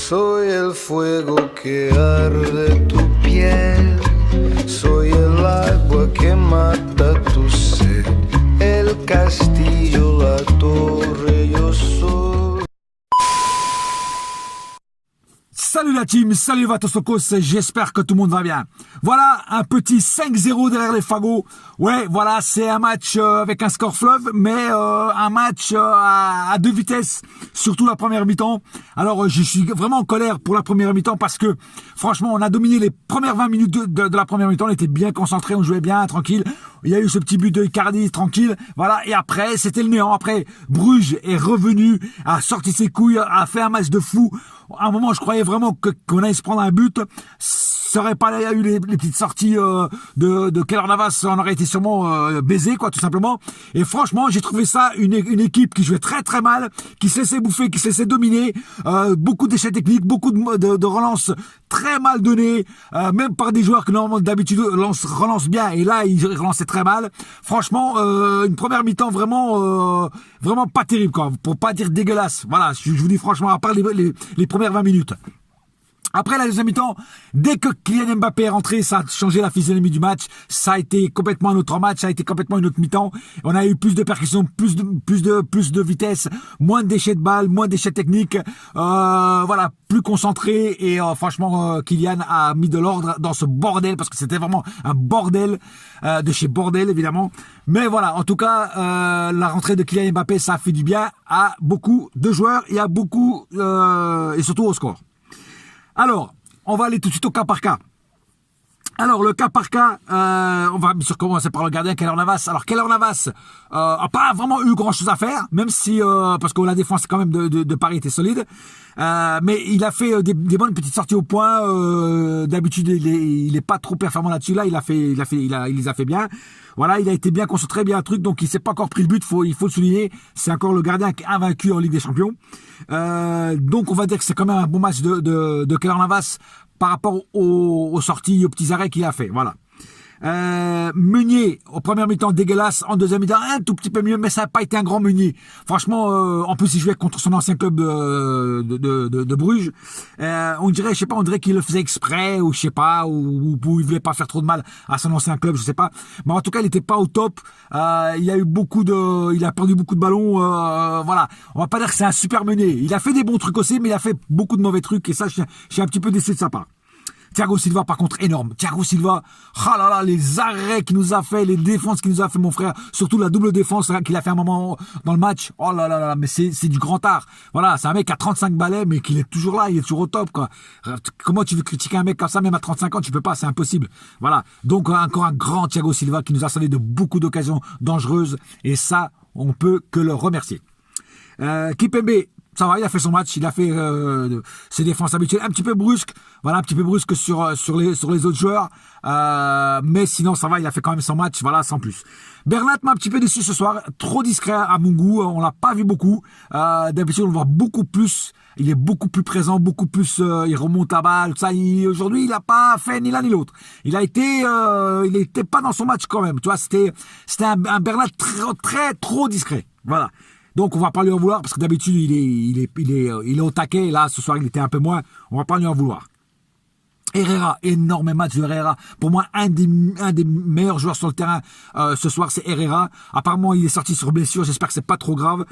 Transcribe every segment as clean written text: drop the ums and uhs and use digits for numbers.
Soy el fuego que arde tu piel, soy el agua que mata tu sed, el castillo, la torre, yo soy. Salut la team, salut Vatosokos, j'espère que tout le monde va bien. Voilà, un petit 5-0 derrière les fagots. Ouais, voilà, c'est un match avec un score fleuve, mais un match à deux vitesses, surtout la première mi-temps. Alors, je suis vraiment en colère pour la première mi-temps parce que, franchement, on a dominé les premières 20 minutes de la première mi-temps. On était bien concentrés, on jouait bien, tranquille. Il y a eu ce petit but de Icardi, tranquille. Voilà, et après, c'était le néant. Après, Bruges est revenu, a sorti ses couilles, a fait un match de fou. À un moment, je croyais vraiment qu'on allait se prendre un but. Ça aurait pas eu les petites sorties de Keylor Navas, on aurait été sûrement baisé, quoi, tout simplement. Et franchement, j'ai trouvé ça une équipe qui jouait très très mal, qui se laissait bouffer, qui se laissait dominer, beaucoup d'échecs techniques, beaucoup de relances très mal données, même par des joueurs que normalement d'habitude relancent bien, et là ils relançaient très mal. Franchement, une première mi-temps vraiment pas terrible, quoi, pour pas dire dégueulasse. Voilà, je vous dis franchement, à part les premières 20 minutes. Après la deuxième mi-temps, dès que Kylian Mbappé est rentré, ça a changé la physionomie du match. Ça a été complètement un autre match, ça a été complètement une autre mi-temps. On a eu plus de percussions, plus de vitesse, moins de déchets de balles, moins de déchets techniques. Voilà, plus concentré. Et franchement, Kylian a mis de l'ordre dans ce bordel parce que c'était vraiment un bordel de chez bordel évidemment. Mais voilà, en tout cas, la rentrée de Kylian Mbappé, ça a fait du bien à beaucoup de joueurs et à beaucoup et surtout au score. Alors, on va aller tout de suite au cas par cas. Alors, le cas par cas, on va bien sûr commencer par le gardien Keylor Navas. Alors, Keylor Navas a pas vraiment eu grand-chose à faire, même si, parce que la défense quand même de Paris était solide. Mais il a fait des bonnes petites sorties au point. D'habitude, il est pas trop performant là-dessus. Là, il les a fait bien. Voilà, il a été bien concentré, bien un truc, donc il s'est pas encore pris le but, il faut le souligner. C'est encore le gardien qui est invaincu en Ligue des Champions. Donc on va dire que c'est quand même un bon match de Keylor Navas par rapport aux sorties, aux petits arrêts qu'il a fait. Voilà. Meunier, au premier mi-temps dégueulasse, en deuxième mi-temps un tout petit peu mieux, mais ça n'a pas été un grand Meunier. Franchement, en plus il jouait contre son ancien club de Bruges. On dirait qu'il le faisait exprès, ou je sais pas, ou il voulait pas faire trop de mal à son ancien club, je sais pas. Mais en tout cas, il était pas au top. Il a perdu beaucoup de ballons. Voilà, on va pas dire que c'est un super Meunier. Il a fait des bons trucs aussi, mais il a fait beaucoup de mauvais trucs, et ça, je suis un petit peu déçu de sa part. Thiago Silva, par contre, énorme. Thiago Silva, ah là là, les arrêts qu'il nous a fait, les défenses qu'il nous a fait, mon frère. Surtout la double défense qu'il a fait un moment dans le match. Oh là là là, mais c'est du grand art. Voilà, c'est un mec à 35 balais, mais qu'il est toujours là, il est toujours au top, quoi. Comment tu veux critiquer un mec comme ça, même à 35 ans, tu peux pas, c'est impossible. Voilà. Donc, encore un grand Thiago Silva qui nous a sauvé de beaucoup d'occasions dangereuses. Et ça, on peut que le remercier. Kimpembe, ça va, il a fait son match, il a fait ses défenses habituelles, un petit peu brusque, voilà, un petit peu brusque sur les autres joueurs, mais sinon ça va, il a fait quand même son match, voilà, sans plus. Bernat m'a un petit peu déçu ce soir, trop discret à mon goût, on l'a pas vu beaucoup, d'habitude on le voit beaucoup plus, il est beaucoup plus présent, beaucoup plus, il remonte à balle, tout ça, aujourd'hui il a pas fait ni l'un ni l'autre, il était pas dans son match quand même, tu vois, c'était un Bernat trop discret, voilà. Donc on va pas lui en vouloir parce que d'habitude il est au taquet. Là ce soir il était un peu moins. On va pas lui en vouloir. Herrera, énorme match de Herrera. Pour moi, un des meilleurs joueurs sur le terrain ce soir, c'est Herrera. Apparemment, il est sorti sur blessure. J'espère que c'est pas trop grave.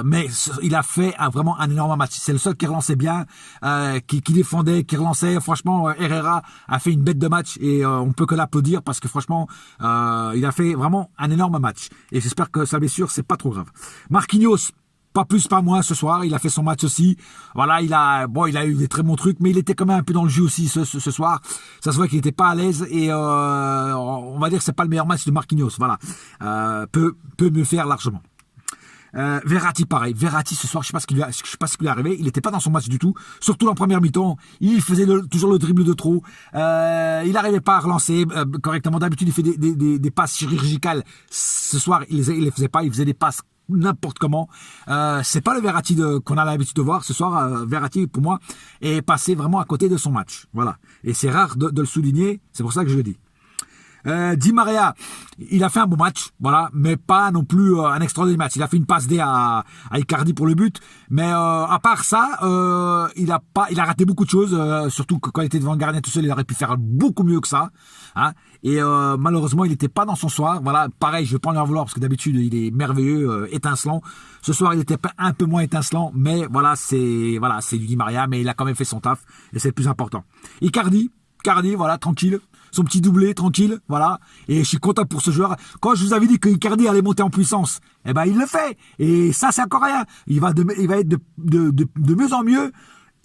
Mais il a fait vraiment un énorme match. C'est le seul qui relançait bien, qui défendait, qui relançait. Franchement, Herrera a fait une bête de match et on peut que l'applaudir parce que franchement, il a fait vraiment un énorme match. Et j'espère que sa blessure, c'est pas trop grave. Marquinhos. Pas plus, pas moins ce soir. Il a fait son match aussi. Voilà, il a eu des très bons trucs, mais il était quand même un peu dans le jeu aussi ce soir. Ça se voit qu'il n'était pas à l'aise et on va dire que c'est pas le meilleur match de Marquinhos. Voilà, peut me faire largement. Verratti pareil. Verratti ce soir, je sais pas ce qui lui est arrivé. Il n'était pas dans son match du tout. Surtout en première mi-temps, il faisait toujours le dribble de trop. Il n'arrivait pas à relancer correctement. D'habitude, il fait des passes chirurgicales. Ce soir, il les faisait pas. Il faisait des passes n'importe comment. C'est pas le Verratti qu'on a l'habitude de voir. Ce soir, Verratti, pour moi, est passé vraiment à côté de son match. Voilà. Et c'est rare de le souligner. C'est pour ça que je le dis. Di Maria, il a fait un bon match, voilà, mais pas non plus un extraordinaire match. Il a fait une passe D à Icardi pour le but, mais à part ça, il a raté beaucoup de choses, surtout que quand il était devant le gardien tout seul, il aurait pu faire beaucoup mieux que ça. Hein, et malheureusement, il n'était pas dans son soir. Voilà, pareil, je vais pas lui en vouloir parce que d'habitude, il est merveilleux, étincelant. Ce soir, il était un peu moins étincelant, mais voilà, c'est du Di Maria, mais il a quand même fait son taf et c'est le plus important. Icardi, voilà, tranquille. Son petit doublé, tranquille, voilà. Et je suis content pour ce joueur. Quand je vous avais dit que Icardi allait monter en puissance, eh ben il le fait. Et ça, c'est encore rien. Il va être de mieux en mieux.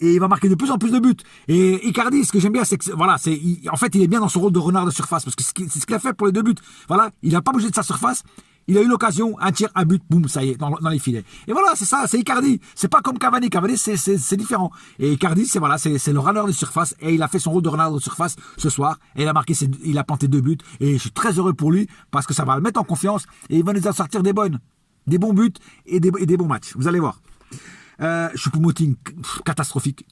Et il va marquer de plus en plus de buts. Et Icardi, ce que j'aime bien, c'est que voilà, en fait, il est bien dans son rôle de renard de surface, parce que c'est ce qu'il a fait pour les 2 buts. Voilà, il n'a pas bougé de sa surface. Il a eu l'occasion, un tir, un but, boum, ça y est, dans les filets. Et voilà, c'est ça, c'est Icardi. C'est pas comme Cavani. Cavani, c'est différent. Et Icardi, c'est le runner de surface. Et il a fait son rôle de runner de surface ce soir. Et il a planté 2 buts. Et je suis très heureux pour lui, parce que ça va le mettre en confiance. Et il va nous en sortir des bons buts et des bons matchs. Vous allez voir. Choupo-Moting, catastrophique.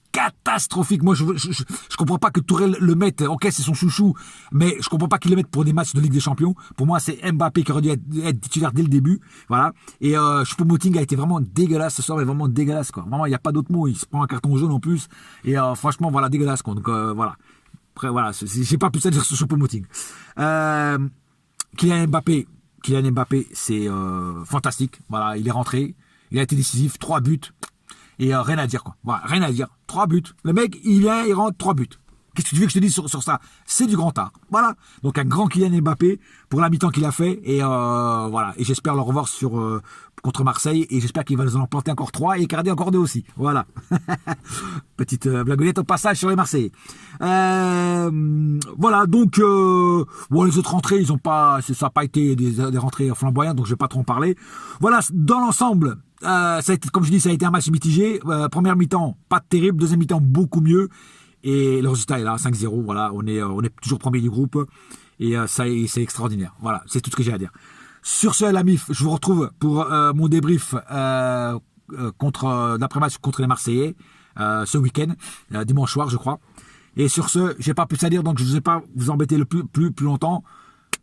Moi, je comprends pas que Tourelle le mette. Ok, c'est son chouchou, mais je comprends pas qu'il le mette pour des matchs de Ligue des Champions. Pour moi, c'est Mbappé qui aurait dû être titulaire dès le début. Voilà. Et Choupo-Moting a été vraiment dégueulasse ce soir, mais vraiment dégueulasse, quoi. Vraiment, il n'y a pas d'autre mot. Il se prend un carton jaune en plus. Et franchement, voilà, dégueulasse, quoi. Donc voilà. Après, voilà, j'ai pas plus à dire sur Choupo-Moting. Kylian Mbappé, c'est fantastique. Voilà, il est rentré. Il a été décisif, 3 buts. Et rien à dire, quoi. Voilà, rien à dire. 3 buts. Le mec, il vient, il rentre 3 buts. Qu'est-ce que tu veux que je te dise sur ça? C'est du grand art. Voilà. Donc un grand Kylian Mbappé pour la mi-temps qu'il a fait. Et voilà. Et j'espère le revoir contre Marseille. Et j'espère qu'il va nous en planter encore 3 et Icardi encore 2 aussi. Voilà. Petite blagounette au passage sur les Marseillais. Voilà. Donc bon, les autres rentrées, ça n'a pas été des rentrées flamboyantes, donc je vais pas trop en parler. Voilà. Dans l'ensemble. Ça a été, comme je dis, ça a été un match mitigé. Première mi-temps, pas terrible. Deuxième mi-temps, beaucoup mieux. Et le résultat est là, 5-0. Voilà, on est toujours premier du groupe. Et c'est extraordinaire. Voilà, c'est tout ce que j'ai à dire. Sur ce, la MIF, je vous retrouve pour mon débrief d'après-match contre les Marseillais ce week-end, dimanche soir, je crois. Et sur ce, j'ai pas plus à dire, donc je ne vais pas vous embêter plus longtemps.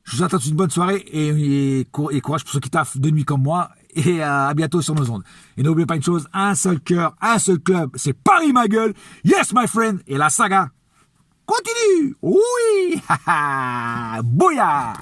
Je vous attends une bonne soirée et courage pour ceux qui taffent de nuit comme moi. Et à bientôt sur nos ondes. Et n'oubliez pas une chose, un seul cœur, un seul club, c'est Paris ma gueule. Yes my friend. Et la saga continue. Oui. Bouya.